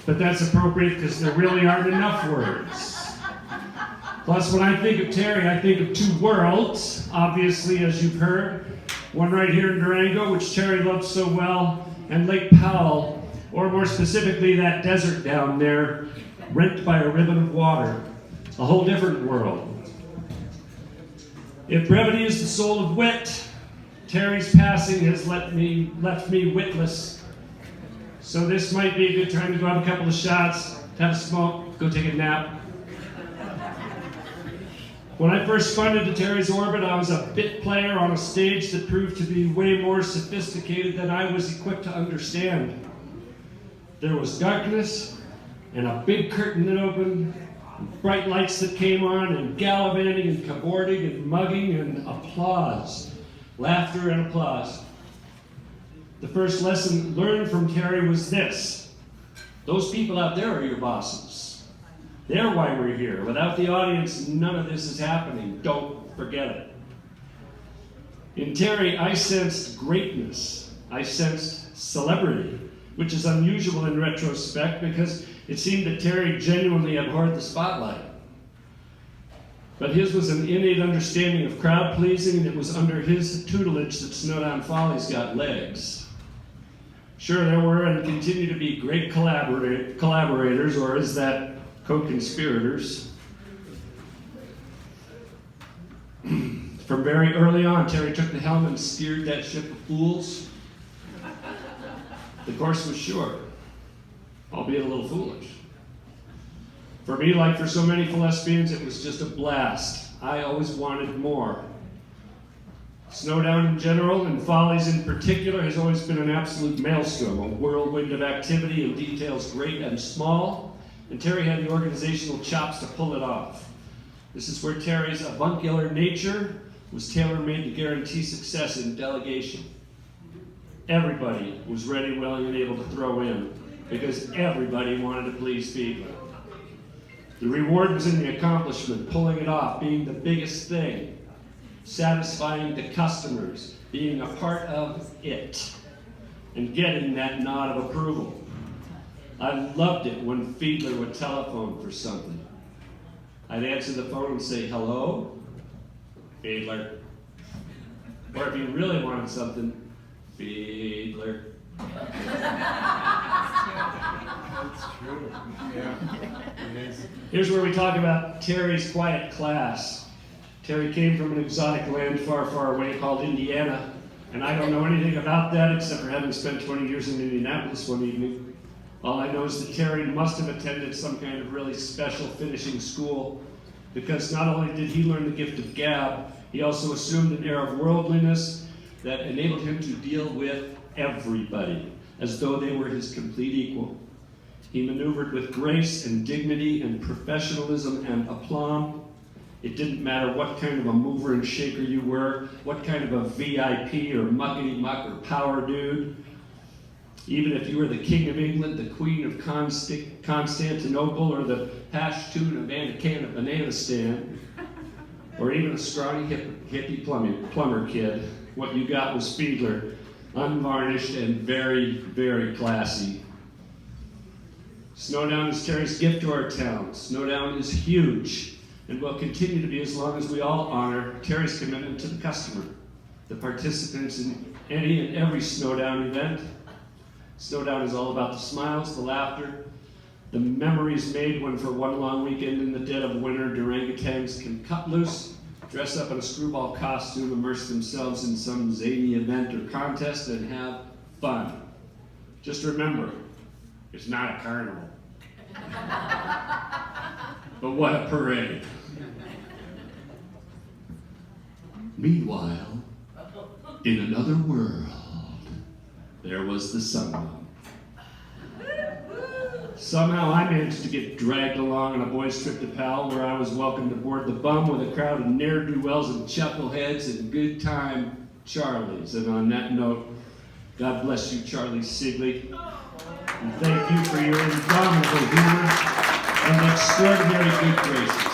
but that's appropriate because there really aren't enough words. Plus, when I think of Terry, I think of two worlds, obviously, as you've heard. One right here in Durango, which Terry loves so well, and Lake Powell, or more specifically, that desert down there, rent by a ribbon of water. A whole different world. If brevity is the soul of wit, Terry's passing has left me witless. So this might be a good time to go have a couple of shots, have a smoke, go take a nap. When I first spun into Terry's orbit, I was a bit player on a stage that proved to be way more sophisticated than I was equipped to understand. There was darkness, and a big curtain that opened, and bright lights that came on, and gallivanting and cavorting and mugging and applause. Laughter and applause. The first lesson learned from Terry was this: those people out there are your bosses. They're why we're here. Without the audience, none of this is happening. Don't forget it. In Terry, I sensed greatness. I sensed celebrity, which is unusual in retrospect because it seemed that Terry genuinely abhorred the spotlight. But his was an innate understanding of crowd pleasing, and it was under his tutelage that Snowdown Follies got legs. Sure, there were and continue to be great collaborators, or is that co-conspirators. From very early on, Terry took the helm and steered that ship of fools. The course was sure, albeit a little foolish. For me, like for so many Philestheans, it was just a blast. I always wanted more. Snowdown in general, and Follies in particular, has always been an absolute maelstrom, a whirlwind of activity and details great and small, and Terry had the organizational chops to pull it off. This is where Terry's avuncular nature was tailor-made to guarantee success in delegation. Everybody was ready, willing, and able to throw in, because everybody wanted to please people. The reward was in the accomplishment, pulling it off, being the biggest thing, satisfying the customers, being a part of it, and getting that nod of approval. I loved it when Fiedler would telephone for something. I'd answer the phone and say, "Hello, Fiedler." Or if he really wanted something, "Fiedler." That's true. Yeah, it is. Here's where we talk about Terry's quiet class. Terry came from an exotic land far, far away called Indiana, and I don't know anything about that except for having spent 20 years in Indianapolis one evening. All I know is that Terry must have attended some kind of really special finishing school, because not only did he learn the gift of gab, he also assumed an air of worldliness that enabled him to deal with everybody as though they were his complete equal. He maneuvered with grace and dignity and professionalism and aplomb. It didn't matter what kind of a mover and shaker you were, what kind of a VIP or muckety-muck or power dude. Even if you were the King of England, the Queen of Constantinople, or the hash tuna banana stand, or even a scrawny hippie plumber kid, what you got was Fiedler, unvarnished and very, very classy. Snowdown is Terry's gift to our town. Snowdown is huge, and will continue to be as long as we all honor Terry's commitment to the customer, the participants in any and every Snowdown event. Snowdown is all about the smiles, the laughter, the memories made when for one long weekend in the dead of winter, orangutans can cut loose, dress up in a screwball costume, immerse themselves in some zany event or contest, and have fun. Just remember, it's not a carnival. But what a parade. Meanwhile, in another world, there was the sun. Somehow I managed to get dragged along on a boys' trip to Pal, where I was welcomed aboard the bum with a crowd of ne'er-do-wells and chuckleheads and good time Charlies. And on that note, God bless you, Charlie Sigley. And thank you for your indomitable humor and extraordinary good graces.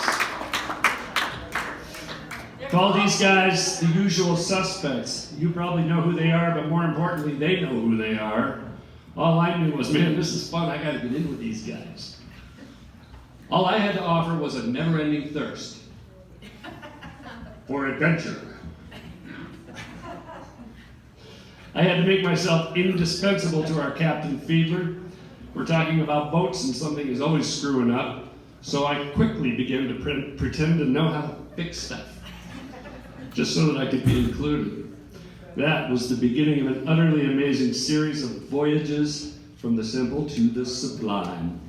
Call these guys the usual suspects. You probably know who they are, but more importantly, they know who they are. All I knew was, man, this is fun, I gotta get in with these guys. All I had to offer was a never-ending thirst for adventure. I had to make myself indispensable to our Captain Fiedler. We're talking about boats and something is always screwing up, so I quickly began to pretend to know how to fix stuff, just so that I could be included. That was the beginning of an utterly amazing series of voyages from the simple to the sublime.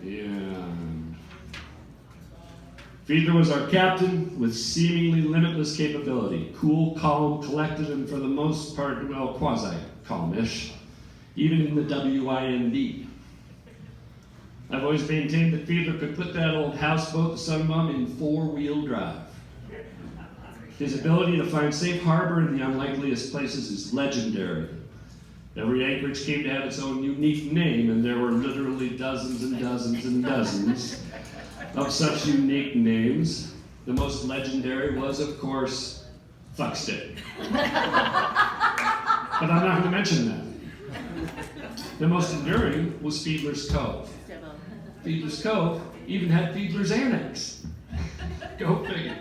Yeah. Fiedler was our captain with seemingly limitless capability. Cool, calm, collected, and for the most part, well, quasi-calmish. Even in the WIND. I've always maintained that Fiedler could put that old houseboat, the Sunbum, in four-wheel drive. His ability to find safe harbor in the unlikeliest places is legendary. Every anchorage came to have its own unique name, and there were literally dozens and dozens and dozens of such unique names. The most legendary was, of course, Fuckstick. But I'm not going to mention that. The most enduring was Fiedler's Cove. Fiedler's Cove even had Fiedler's Annex. Go figure.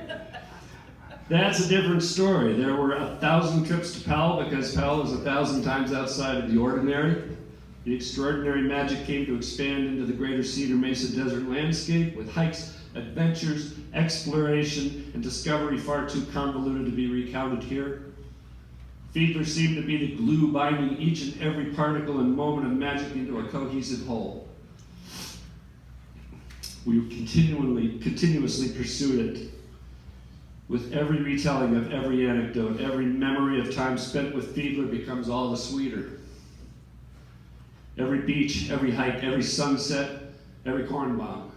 That's a different story. There were 1,000 trips to Powell because Powell is 1,000 times outside of the ordinary. The extraordinary magic came to expand into the greater Cedar Mesa desert landscape with hikes, adventures, exploration, and discovery far too convoluted to be recounted here. Fiedler seemed to be the glue binding each and every particle and moment of magic into a cohesive whole. We continuously pursued it. With every retelling of every anecdote, every memory of time spent with Fiedler becomes all the sweeter. Every beach, every hike, every sunset, every corn bomb.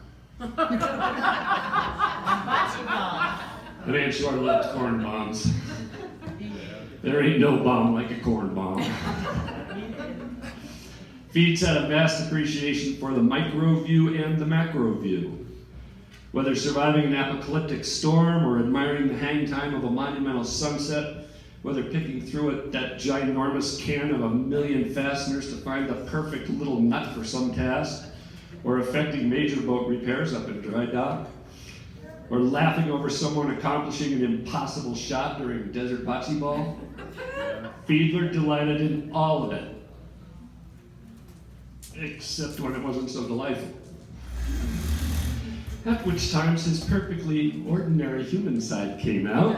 It ain't short-lived corn bombs. There ain't no bomb like a corn bomb. Fieds had a vast appreciation for the micro view and the macro view. Whether surviving an apocalyptic storm or admiring the hang time of a monumental sunset, whether picking through that ginormous can of 1,000,000 fasteners to find the perfect little nut for some task, or effecting major boat repairs up in dry dock, or laughing over someone accomplishing an impossible shot during desert bocce ball, Fiedler delighted in all of it, except when it wasn't so delightful. At which times his perfectly ordinary human side came out.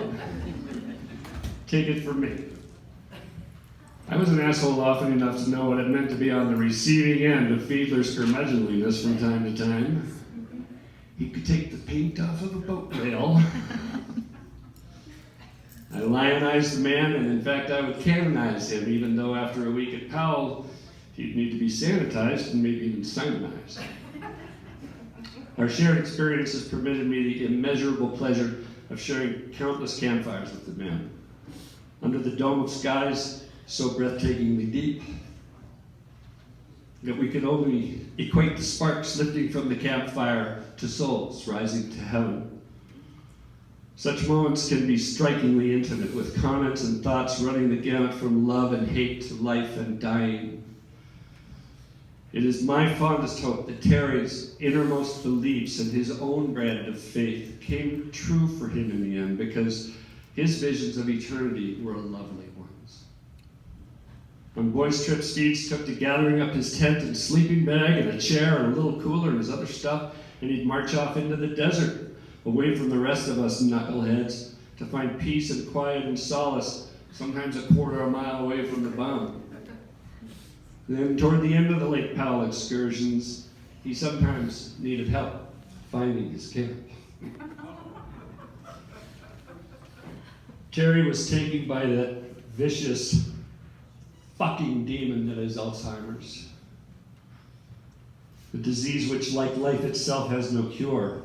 Take it from me. I was an asshole often enough to know what it meant to be on the receiving end of Fiedler's curmudgeonliness from time to time. He could take the paint off of a boat rail. I lionized the man, and in fact I would canonize him, even though after a week at Powell, he'd need to be sanitized and maybe even cyanized. Our shared experiences permitted me the immeasurable pleasure of sharing countless campfires with the men. Under the dome of skies so breathtakingly deep that we could only equate the sparks lifting from the campfire to souls rising to heaven. Such moments can be strikingly intimate, with comments and thoughts running the gamut from love and hate to life and dying. It is my fondest hope that Terry's innermost beliefs and his own brand of faith came true for him in the end, because his visions of eternity were lovely ones. On boys' trips, Fieds took to gathering up his tent and sleeping bag and a chair and a little cooler and his other stuff, and he'd march off into the desert, away from the rest of us knuckleheads, to find peace and quiet and solace, sometimes a quarter of a mile away from the bomb. Then, toward the end of the Lake Powell excursions, he sometimes needed help finding his camp. Terry was taken by that vicious fucking demon that is Alzheimer's. A disease which, like life itself, has no cure.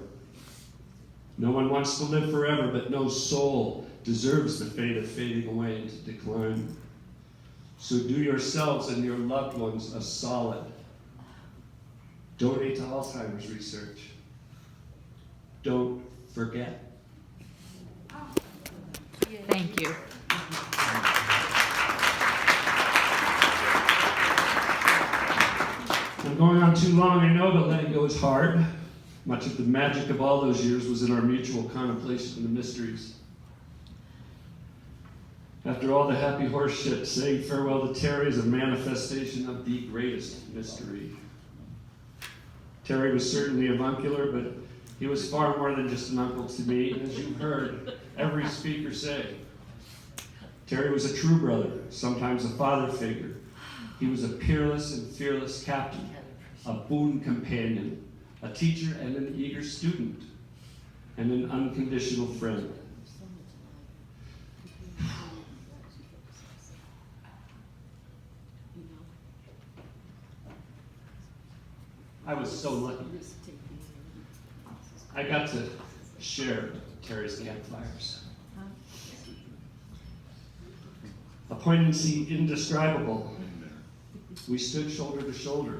No one wants to live forever, but no soul deserves the fate of fading away into decline. So do yourselves and your loved ones a solid. Donate to Alzheimer's research. Don't forget. Thank you. I'm going on too long, I know, but letting go is hard. Much of the magic of all those years was in our mutual contemplation of the mysteries. After all the happy horse shit, saying farewell to Terry is a manifestation of the greatest mystery. Terry was certainly avuncular, but he was far more than just an uncle to me, and as you've heard every speaker say, Terry was a true brother, sometimes a father figure. He was a peerless and fearless captain, a boon companion, a teacher and an eager student, and an unconditional friend. I was so lucky. I got to share Terry's campfires. A poignancy indescribable. We stood shoulder to shoulder.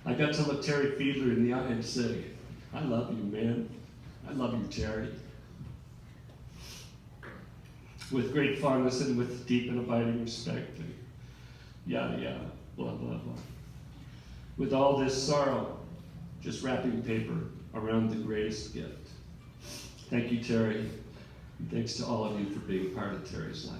I got to look Terry Fiedler in the eye and say, I love you, man. I love you, Terry. With great fondness and with deep and abiding respect. Yada, yada, blah, blah, blah. With all this sorrow, just wrapping paper around the greatest gift. Thank you, Terry. And thanks to all of you for being part of Terry's life.